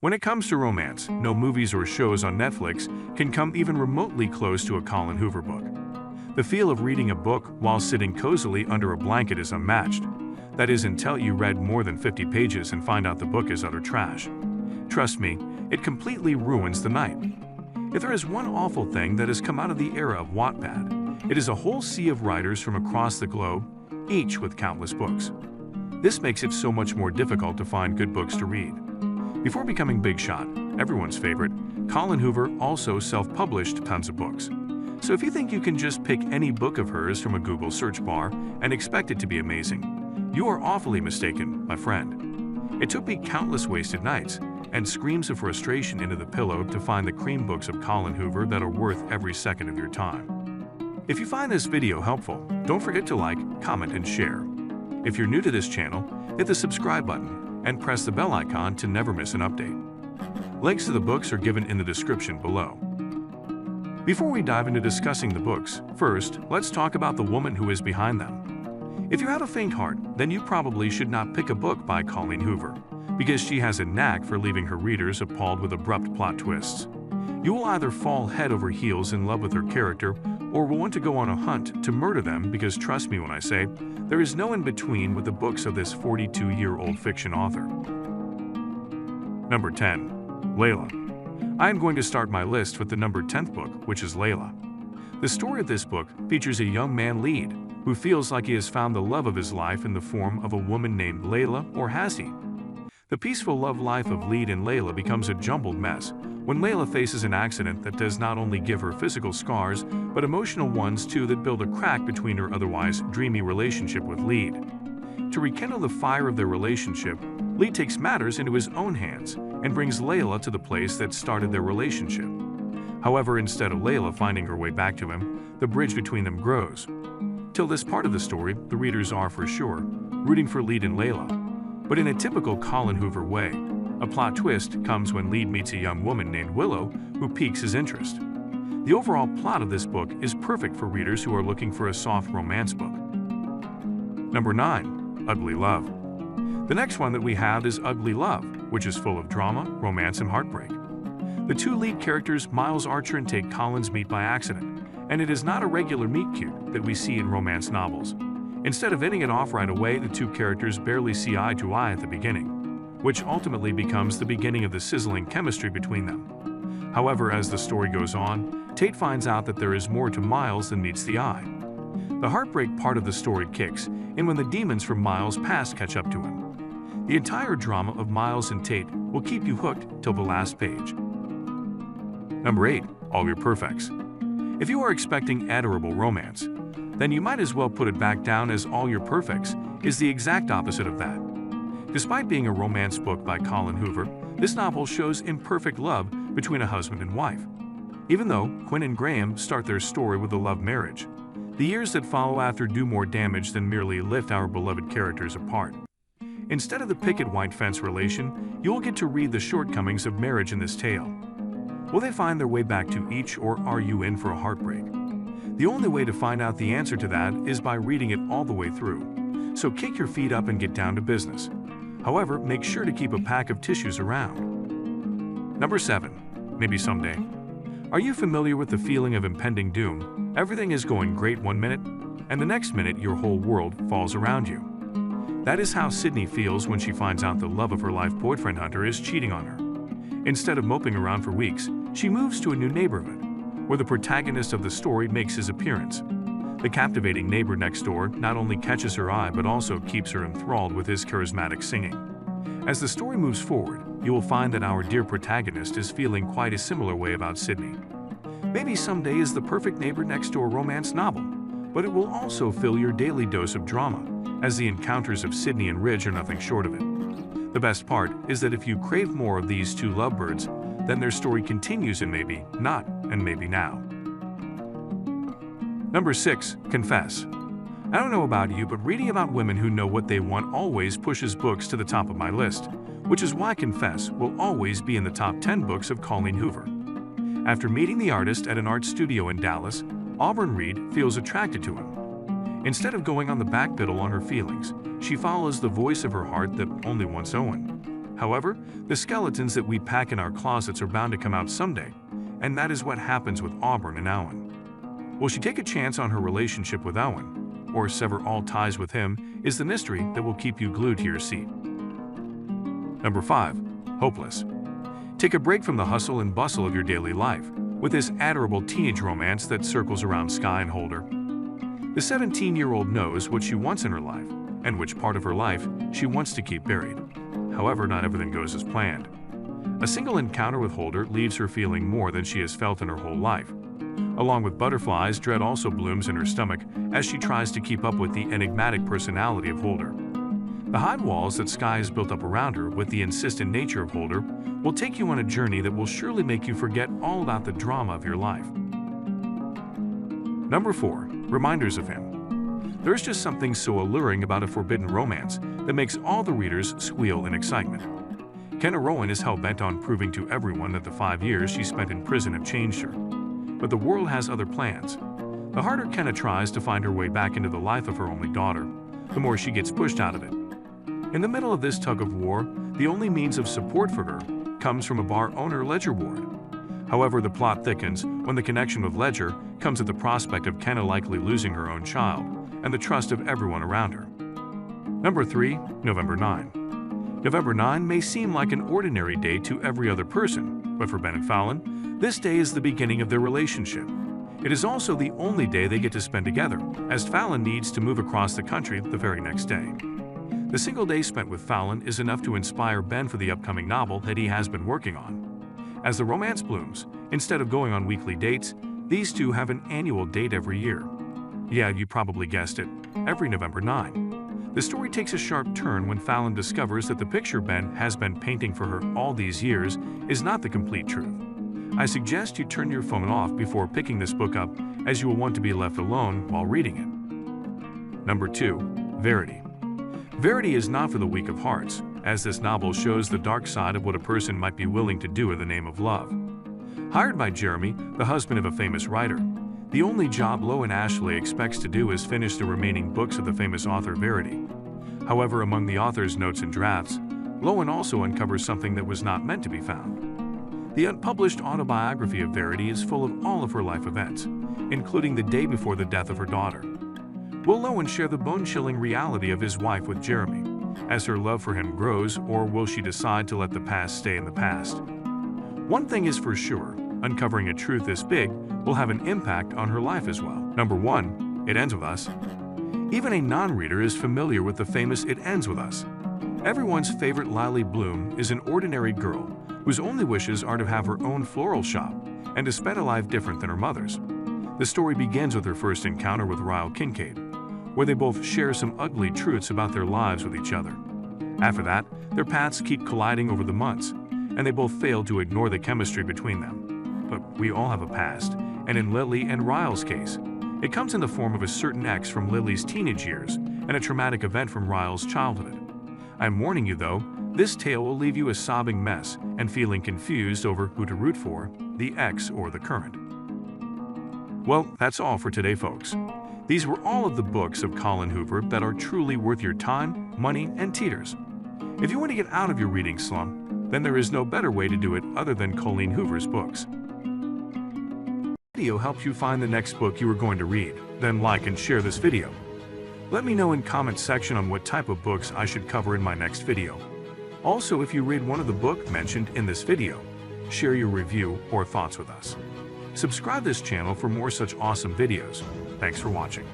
When it comes to romance, no movies or shows on Netflix can come even remotely close to a Colleen Hoover book. The feel of reading a book while sitting cozily under a blanket is unmatched. That is until you read more than 50 pages and find out the book is utter trash. Trust me, it completely ruins the night. If there is one awful thing that has come out of the era of Wattpad, it is a whole sea of writers from across the globe, each with countless books. This makes it so much more difficult to find good books to read. Before becoming Big Shot, everyone's favorite, Colleen Hoover also self-published tons of books. So if you think you can just pick any book of hers from a Google search bar and expect it to be amazing, you are awfully mistaken, my friend. It took me countless wasted nights and screams of frustration into the pillow to find the cream books of Colleen Hoover that are worth every second of your time. If you find this video helpful, don't forget to like, comment, and share. If you're new to this channel, hit the subscribe button and press the bell icon to never miss an update. Links to the books are given in the description below. Before we dive into discussing the books, first, let's talk about the woman who is behind them. If you have a faint heart, then you probably should not pick a book by Colleen Hoover, because she has a knack for leaving her readers appalled with abrupt plot twists. You will either fall head over heels in love with her character, or will want to go on a hunt to murder them because trust me when I say, there is no in-between with the books of this 42-year-old fiction author. Number 10. Layla. I am going to start my list with the number 10th book, which is Layla. The story of this book features a young man lead who feels like he has found the love of his life in the form of a woman named Layla, or has he? The peaceful love life of Lead and Layla becomes a jumbled mess when Layla faces an accident that does not only give her physical scars, but emotional ones too that build a crack between her otherwise dreamy relationship with Lead. To rekindle the fire of their relationship, Lead takes matters into his own hands and brings Layla to the place that started their relationship. However, instead of Layla finding her way back to him, the bridge between them grows. Till this part of the story, the readers are, for sure, rooting for Lead and Layla. But in a typical Colleen Hoover way, a plot twist comes when Lead meets a young woman named Willow who piques his interest. The overall plot of this book is perfect for readers who are looking for a soft romance book. Number 9. Ugly Love. The next one that we have is Ugly Love, which is full of drama, romance, and heartbreak. The two lead characters, Miles Archer and Tate Collins, meet by accident, and it is not a regular meet-cute that we see in romance novels. Instead of hitting it off right away, the two characters barely see eye to eye at the beginning, which ultimately becomes the beginning of the sizzling chemistry between them. However, as the story goes on, Tate finds out that there is more to Miles than meets the eye. The heartbreak part of the story kicks in when the demons from Miles' past catch up to him. The entire drama of Miles and Tate will keep you hooked till the last page. Number 8. All Your Perfects. If you are expecting adorable romance, then you might as well put it back down, as All Your Perfects is the exact opposite of that. Despite being a romance book by Colleen Hoover, this novel shows imperfect love between a husband and wife. Even though Quinn and Graham start their story with a love marriage, the years that follow after do more damage than merely lift our beloved characters apart. Instead of the picket white fence relation, you will get to read the shortcomings of marriage in this tale. Will they find their way back to each, or are you in for a heartbreak? The only way to find out the answer to that is by reading it all the way through. So kick your feet up and get down to business. However, make sure to keep a pack of tissues around. Number 7. Maybe Someday. Are you familiar with the feeling of impending doom? Everything is going great one minute, and the next minute your whole world falls around you. That is how Sydney feels when she finds out the love of her life boyfriend Hunter is cheating on her. Instead of moping around for weeks, she moves to a new neighborhood, where the protagonist of the story makes his appearance. The captivating neighbor next door not only catches her eye but also keeps her enthralled with his charismatic singing. As the story moves forward, you will find that our dear protagonist is feeling quite a similar way about Sydney. Maybe Someday is the perfect neighbor next door romance novel, but it will also fill your daily dose of drama, as the encounters of Sydney and Ridge are nothing short of it. The best part is that if you crave more of these two lovebirds, then their story continues in Maybe Not and Maybe Now. Number 6. Confess. I don't know about you, but reading about women who know what they want always pushes books to the top of my list, which is why Confess will always be in the top 10 books of Colleen Hoover. After meeting the artist at an art studio in Dallas, Auburn Reed feels attracted to him. Instead of going on the backpedal on her feelings, she follows the voice of her heart that only wants Owen. However, the skeletons that we pack in our closets are bound to come out someday, and that is what happens with Auburn and Owen. Will she take a chance on her relationship with Owen, or sever all ties with him, is the mystery that will keep you glued to your seat. Number 5. Hopeless. Take a break from the hustle and bustle of your daily life with this adorable teenage romance that circles around Sky and Holder. The 17-year-old knows what she wants in her life and which part of her life she wants to keep buried. However, not everything goes as planned. A single encounter with Holder leaves her feeling more than she has felt in her whole life. Along with butterflies, dread also blooms in her stomach as she tries to keep up with the enigmatic personality of Holder. The high walls that Sky has built up around her with the insistent nature of Holder will take you on a journey that will surely make you forget all about the drama of your life. Number 4. Reminders of him. There's just something so alluring about a forbidden romance that makes all the readers squeal in excitement. Kenna Rowan is hell-bent on proving to everyone that the 5 years she spent in prison have changed her. But the world has other plans. The harder Kenna tries to find her way back into the life of her only daughter, the more she gets pushed out of it. In the middle of this tug-of-war, the only means of support for her comes from a bar owner, Ledger Ward. However, the plot thickens when the connection with Ledger comes at the prospect of Kenna likely losing her own child and the trust of everyone around her. Number 3. November 9. November 9 may seem like an ordinary day to every other person, but for Ben and Fallon, this day is the beginning of their relationship. It is also the only day they get to spend together, as Fallon needs to move across the country the very next day. The single day spent with Fallon is enough to inspire Ben for the upcoming novel that he has been working on. As the romance blooms, instead of going on weekly dates, these two have an annual date every year. Yeah, you probably guessed it, every November 9. The story takes a sharp turn when Fallon discovers that the picture Ben has been painting for her all these years is not the complete truth. I suggest you turn your phone off before picking this book up, as you will want to be left alone while reading it. Number 2. Verity. Verity is not for the weak of hearts, as this novel shows the dark side of what a person might be willing to do in the name of love. Hired by Jeremy, the husband of a famous writer, the only job Lo and Ashley expects to do is finish the remaining books of the famous author Verity. However, among the author's notes and drafts, Lowen also uncovers something that was not meant to be found. The unpublished autobiography of Verity is full of all of her life events, including the day before the death of her daughter. Will Lowen share the bone-chilling reality of his wife with Jeremy, as her love for him grows, or will she decide to let the past stay in the past? One thing is for sure, uncovering a truth this big will have an impact on her life as well. Number 1. It Ends With Us. Even a non-reader is familiar with the famous It Ends With Us. Everyone's favorite Lily Bloom is an ordinary girl whose only wishes are to have her own floral shop and to spend a life different than her mother's. The story begins with her first encounter with Ryle Kincaid, where they both share some ugly truths about their lives with each other. After that, their paths keep colliding over the months, and they both fail to ignore the chemistry between them. But we all have a past, and in Lily and Ryle's case, it comes in the form of a certain ex from Lily's teenage years and a traumatic event from Ryle's childhood. I'm warning you though, this tale will leave you a sobbing mess and feeling confused over who to root for, the ex or the current. Well, that's all for today, folks. These were all of the books of Colleen Hoover that are truly worth your time, money, and teeters. If you want to get out of your reading slump, then there is no better way to do it other than Colleen Hoover's books. Video helps you find the next book you are going to read, then like and share this video. Let me know in comment section on what type of books I should cover in my next video. Also, if you read one of the books mentioned in this video, share your review or thoughts with us. Subscribe this channel for more such awesome videos. Thanks for watching.